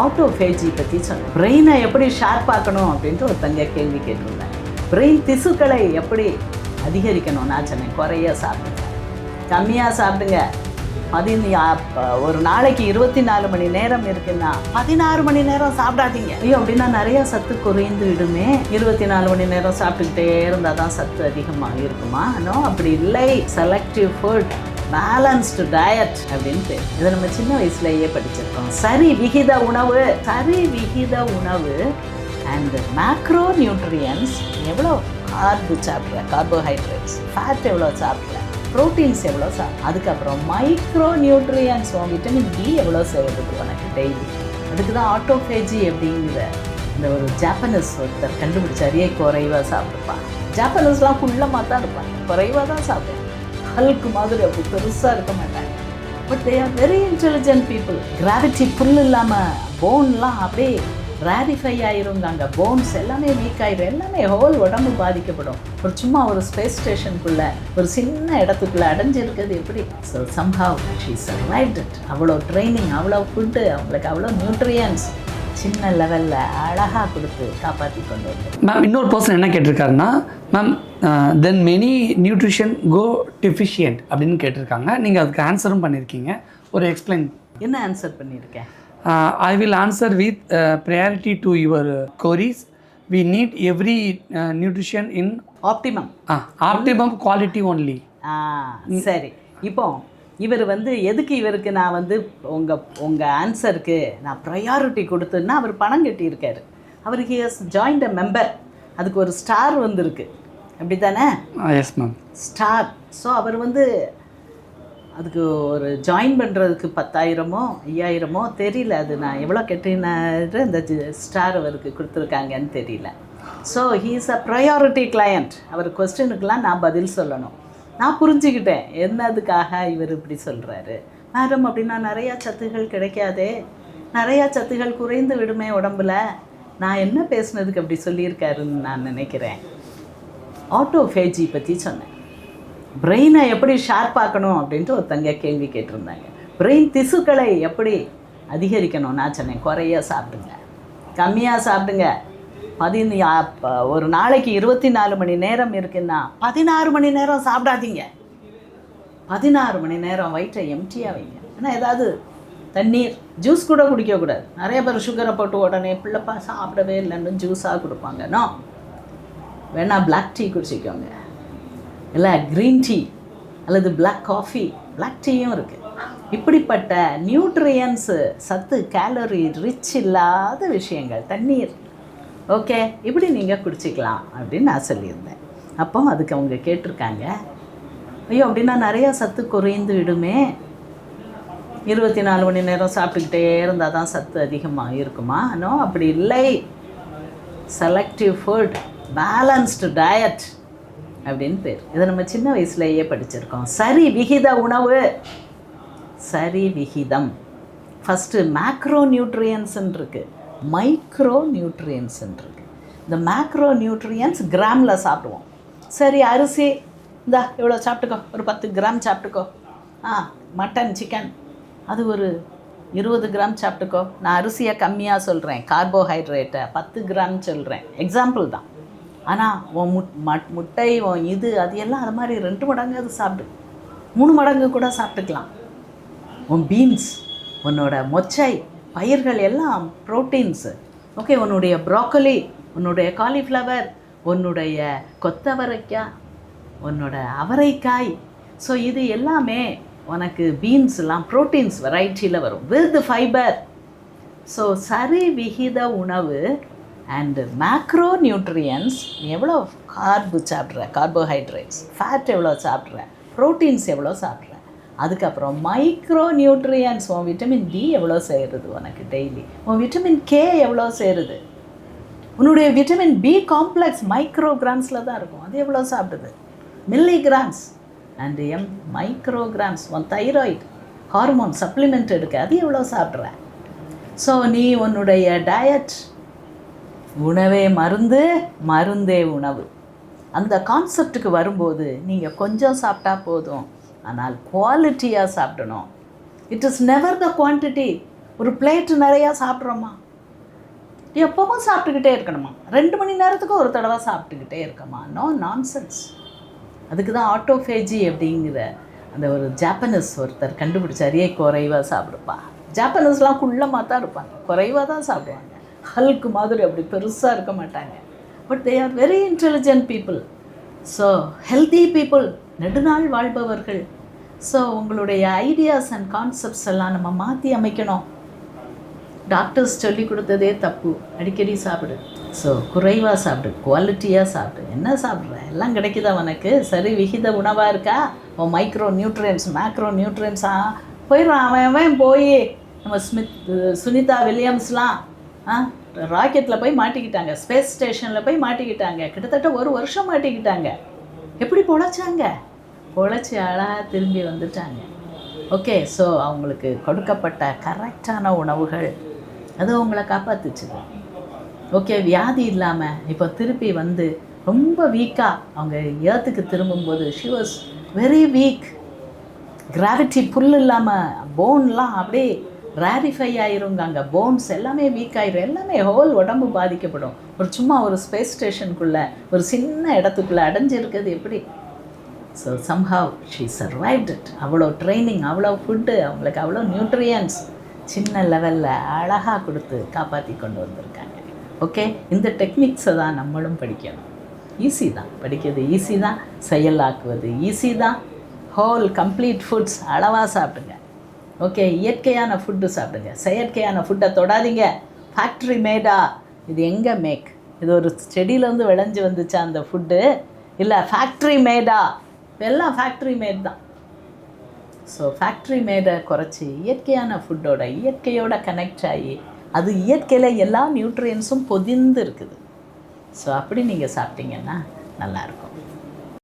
Autophagy பற்றி சொன்னேன். பிரெயினை எப்படி ஷார்ப்பாக்கணும் அப்படின்ட்டு ஒருத்தங்க கேள்வி கேட்டிருந்தேன். பிரெயின் திசுக்களை எப்படி அதிகரிக்கணும் நான் சொன்னேன். குறைய சாப்பிடுங்க, கம்மியாக சாப்பிடுங்க. ஒரு நாளைக்கு 24 மணி நேரம் இருக்குன்னா 16 மணி நேரம் சாப்பிடாதீங்க. ஐயோ அப்படின்னா நிறைய சத்து குறைந்து விடுமே. 24 மணி நேரம் சாப்பிட்டுக்கிட்டே இருந்தால் தான் சத்து அதிகமாக இருக்குமா? நோ, அப்படி இல்லை. செலக்டிவ் ஃபுட், பேலன்ஸ்டு டயட் அப்படின்ட்டு இதை நம்ம சின்ன வயசுலேயே படிச்சிருக்கோம். சரி விகித உணவு அண்ட் மேக்ரோ நியூட்ரியன்ஸ். எவ்வளோ கார்பு சாப்பிட்ற, கார்போஹைட்ரேட்ஸ், ஃபேட் எவ்வளோ சாப்பிட்ற, ப்ரோட்டீன்ஸ் எவ்வளோ அதுக்கப்புறம் மைக்ரோ நியூட்ரியன்ஸ், விட்டமின் டி எவ்வளோ சேர்றது உனக்கு டெய்லி. அதுக்கு தான் ஆட்டோஃபேஜி அப்படிங்கிற இந்த ஒரு ஜாப்பனீஸ் ஒருத்தர் கண்டுபிடிச்சாரியே குறைவாக சாப்பிடுப்பான். ஜாப்பனீஸ்லாம் குள்ளமாக தான் இருப்பாங்க, குறைவாக தான் சாப்பிடுவாங்க. ஹல்க்கு மாதிரி அப்படி பெருசாக இருக்க மாட்டாங்க. But they are very intelligent people. Gravity pull இல்லாமல் போன்லாம் அப்படியே ரேரிஃபை ஆயிருந்தாங்க. போன்ஸ் எல்லாமே வீக் ஆயிரும், எல்லாமே ஹோல் உடம்பு பாதிக்கப்படும். சும்மா ஒரு ஸ்பேஸ் ஸ்டேஷனுக்குள்ளே ஒரு சின்ன இடத்துக்குள்ளே அடைஞ்சிருக்கிறது எப்படி? So somehow she survived it. அவ்வளோ ட்ரைனிங், அவ்வளோ ஃபுட்டு, அவங்களுக்கு அவ்வளோ நியூட்ரியன்ஸ் சின்ன லெவலில் அழகாக கொடுத்து காப்பாற்றி கொண்டு வந்து. மேம் இன்னொரு பர்சன் என்ன கேட்டிருக்காருன்னா, மேம் தென் மெனி நியூட்ரிஷன் கோ டெஃபிஷியன்ட் அப்படின்னு கேட்டிருக்காங்க. நீங்கள் அதுக்கு ஆன்சரும் பண்ணியிருக்கீங்க. ஒரு எக்ஸ்பிளைன். என்ன ஆன்சர் பண்ணியிருக்கேன்? I will answer with priority to your queries. We need every nutrition in optimum quality only. சரி, இப்போ இவர் எதுக்கு இவருக்கு நான் உங்கள் ஆன்சருக்கு நான் ப்ரையாரிட்டி கொடுத்தேன்னா, அவர் பணம் கட்டியிருக்காரு. அவருக்கு ஜாயின்ட் அ மெம்பர், அதுக்கு ஒரு ஸ்டார் வந்திருக்கு, அப்படி தானே? Yes ma'am, star. ஸோ அவர் அதுக்கு ஒரு ஜாயின் பண்ணுறதுக்கு 10,000மோ 5,000மோ தெரியல, அது நான் எவ்வளோ கட்டினாரு அந்த ஸ்டார் அவருக்கு கொடுத்துருக்காங்கன்னு தெரியல. So he is a priority client. அவர் கொஸ்டினுக்கெலாம் நான் பதில் சொல்லணும். நான் புரிஞ்சுக்கிட்டேன் என்னதுக்காக இவர் இப்படி சொல்கிறாரு. மேடம் அப்படின்னா நிறையா சத்துகள் கிடைக்காதே, நிறையா சத்துகள் குறைந்து விடுமே உடம்புல, நான் என்ன பேசுனதுக்கு அப்படி சொல்லியிருக்காருன்னு நான் நினைக்கிறேன். ஆட்டோஃபேஜி பற்றி சொன்னேன். பிரெயினை எப்படி ஷார்ப்பாக்கணும் அப்படின்ட்டு ஒருத்தங்க கேள்வி கேட்டிருந்தாங்க. பிரெயின் திசுக்களை எப்படி அதிகரிக்கணும் நான் சொன்னேன். குறைய சாப்பிடுங்க, கம்மியாக சாப்பிடுங்க. ஒரு நாளைக்கு 24 மணி நேரம் இருக்குன்னா 16 மணி நேரம் சாப்பிடாதீங்க. 16 மணி நேரம் வயிற்றை எம்டியாக வைங்க. ஏன்னா ஏதாவது தண்ணீர், ஜூஸ் கூட குடிக்கக்கூடாது. நிறைய பேர் சுகரை போட்டு உடனே பிள்ளைப்பா சாப்பிடவே இல்லைன்னு ஜூஸாக கொடுப்பாங்க. நோ, வேணா பிளாக் டீ குடிச்சிக்கோங்க, இல்லை க்ரீன் டீ அல்லது பிளாக் காஃபி, பிளாக் டீயும் இருக்குது. இப்படிப்பட்ட நியூட்ரியன்ஸு, சத்து, கேலரி ரிச் இல்லாத விஷயங்கள், தண்ணீர், ஓகே, இப்படி நீங்கள் குடிச்சிக்கலாம் அப்படின்னு நான் சொல்லியிருந்தேன். அப்போ அதுக்கு அவங்க கேட்டிருக்காங்க, ஐயோ அப்படின்னா நிறையா சத்து குறைந்து விடுமே, 24 மணி நேரம் சாப்பிட்டுக்கிட்டே இருந்தால் தான் சத்து அதிகமாக இருக்குமா? நோ, அப்படி இல்லை. செலக்டிவ் ஃபுட், பேலன்ஸ்டு டயட் அப்படின்னு பேர். இதை நம்ம சின்ன வயசுலேயே படிச்சிருக்கோம். சரி விகித உணவு, சரி விகிதம். ஃபஸ்ட்டு மேக்ரோ நியூட்ரியன்ஸ்ன்னு இருக்குது, மைக்ரோ நியூட்ரியன்ஸ்ன்னு இருக்குது. இந்த மேக்ரோ நியூட்ரியன்ஸ் கிராமில் சாப்பிடுவோம். சரி அரிசி இந்தா இவ்வளோ சாப்பிட்டுக்கோ, ஒரு 10 கிராம் சாப்பிட்டுக்கோ. மட்டன், சிக்கன் அது ஒரு 20 கிராம் சாப்பிட்டுக்கோ. நான் அரிசியை கம்மியாக சொல்கிறேன், கார்போஹைட்ரேட்டை 10 கிராம் சொல்கிறேன், எக்ஸாம்பிள் தான். ஆனால் உன் முட்டை, உன் இது அது எல்லாம் அது மாதிரி 2 மடங்கு அது சாப்பிடு, 3 மடங்கு கூட சாப்பிட்டுக்கலாம். உன் பீன்ஸ், உன்னோட மொச்சை பயிர்கள் எல்லாம் ப்ரோட்டீன்ஸு. ஓகே, உன்னுடைய ப்ராக்கோலி, உன்னுடைய காலிஃப்ளவர், உன்னுடைய கொத்தவரைக்காய், உன்னோட அவரைக்காய். ஸோ இது எல்லாமே உனக்கு பீன்ஸ்லாம் ப்ரோட்டீன்ஸ் வெரைட்டியில் வரும் வித் ஃபைபர். ஸோ சரி விகித உணவு அண்டு மேக்ரோ நியூட்ரியன்ஸ். எவ்வளோ கார்பு சாப்பிட்ற, கார்போஹைட்ரேட்ஸ், ஃபேட் எவ்வளோ சாப்பிட்ற, ப்ரோட்டீன்ஸ் எவ்வளோ சாப்பிட்ற, அதுக்கப்புறம் மைக்ரோ நியூட்ரியன்ஸ், உன் விட்டமின் டி எவ்வளோ சேருது உனக்கு டெய்லி, உன் விட்டமின் கே எவ்வளோ சேருது, உன்னுடைய விட்டமின் பி காம்ப்ளெக்ஸ் மைக்ரோகிராம்ஸில் தான் இருக்கும், அது எவ்வளோ சாப்பிடுது, மில்லிகிராம்ஸ் அண்டு மைக்ரோகிராம்ஸ். உன் தைராய்டு ஹார்மோன் சப்ளிமெண்ட் எடுக்க அது எவ்வளோ சாப்பிட்ற. ஸோ நீ உன்னுடைய டயட், உணவே மருந்து, மருந்தே உணவு, அந்த கான்செப்டுக்கு வரும்போது நீங்கள் கொஞ்சம் சாப்பிட்டா போதும், ஆனால் குவாலிட்டியாக சாப்பிடணும். It is never the quantity. ஒரு பிளேட்டு நிறையா சாப்பிட்றோமா? எப்பவும் சாப்பிட்டுக்கிட்டே இருக்கணுமா? 2 மணி நேரத்துக்கு ஒரு தடவை சாப்பிட்டுக்கிட்டே இருக்கமா? No nonsense. அதுக்கு தான் ஆட்டோஃபேஜி அப்படிங்கிற அந்த ஒரு ஜாப்பனீஸ் ஒருத்தர் கண்டுபிடிச்சார். குறைவாக சாப்பிடுப்பா. ஜாப்பனீஸ்லாம் குள்ளமாக தான் இருப்பாங்க, குறைவாக தான் சாப்பிடுவாங்க. ஹல்க் மாதிரி அப்படி பெருசாக இருக்க மாட்டாங்க. But they are very intelligent people. So healthy people, நெடுநாள் வாழ்பவர்கள். ஸோ உங்களுடைய ஐடியாஸ் அண்ட் கான்செப்ட்ஸ் எல்லாம் நம்ம மாற்றி அமைக்கணும். டாக்டர்ஸ் சொல்லி கொடுத்ததே தப்பு. அடிக்கடி சாப்பிடு. ஸோ குறைவாக சாப்பிடு, குவாலிட்டியாக சாப்பிடு. என்ன சாப்பிட்ற? எல்லாம் கிடைக்குதா உனக்கு? சரி விகித உணவாக இருக்கா? உன் மைக்ரோ நியூட்ரியன்ஸ் மேக்ரோ நியூட்ரியன்ஸாக போயிடுறான். அவன் போய் நம்ம சுனிதா வில்லியம்ஸ்லாம் ராக்கெட்டில் போய் மாட்டிக்கிட்டாங்க, ஸ்பேஸ் ஸ்டேஷனில் போய் மாட்டிக்கிட்டாங்க. கிட்டத்தட்ட 1 வருஷம் மாட்டிக்கிட்டாங்க. எப்படி பொழைச்சாங்க? பொழைச்சி அழகாக திரும்பி வந்துட்டாங்க. ஓகே, ஸோ அவங்களுக்கு கொடுக்கப்பட்ட கரெக்டான உணவுகள் அது அவங்கள காப்பாற்றுச்சுது. ஓகே, வியாதி இல்லாமல் இப்போ திருப்பி வந்து ரொம்ப வீக்காக அவங்க ஏர்த்துக்கு திரும்பும்போது she was very weak. Gravity pull இல்லாமல் போன்லாம் அப்படியே ரேரிஃபை ஆயிருங்க. அங்கே போன்ஸ் எல்லாமே வீக் ஆயிரும், எல்லாமே ஹோல் உடம்பு பாதிக்கப்படும். சும்மா ஒரு ஸ்பேஸ் ஸ்டேஷனுக்குள்ளே ஒரு சின்ன இடத்துக்குள்ளே அடைஞ்சிருக்கிறது எப்படி? So somehow she survived it. அவ்வளோ ட்ரைனிங், அவ்வளோ ஃபுட்டு, அவங்களுக்கு அவ்வளோ நியூட்ரியன்ஸ் சின்ன லெவலில் அழகாக கொடுத்து காப்பாற்றி கொண்டு வந்திருக்காங்க. ஓகே, இந்த டெக்னிக்ஸை தான் நம்மளும் படிக்கணும். ஈஸி தான், படிக்கிறது ஈஸி தான், செயலாக்குவது ஈஸி தான். ஹோல் கம்ப்ளீட் ஃபுட்ஸ் அளவாக சாப்பிடுங்க. ஓகே, இயற்கையான ஃபுட்டு சாப்பிடுங்க. செயற்கையான ஃபுட்டை தொடாதீங்க. ஃபேக்ட்ரி மேடா? இது எங்கே மேக்? இது ஒரு செடியிலேருந்து விளைஞ்சி வந்துச்சா அந்த ஃபுட்டு? இல்லை ஃபேக்ட்ரி மேடா? எல்லாம் ஃபேக்ட்ரி மேட் தான். ஸோ ஃபேக்ட்ரி மேடை குறைச்சி இயற்கையான ஃபுட்டோட, இயற்கையோட கனெக்ட் ஆகி, அது இயற்கையில் எல்லா நியூட்ரியன்ஸும் பொதிந்து இருக்குது. ஸோ அப்படி நீங்கள் சாப்பிட்டீங்கன்னா நல்லாயிருக்கும்.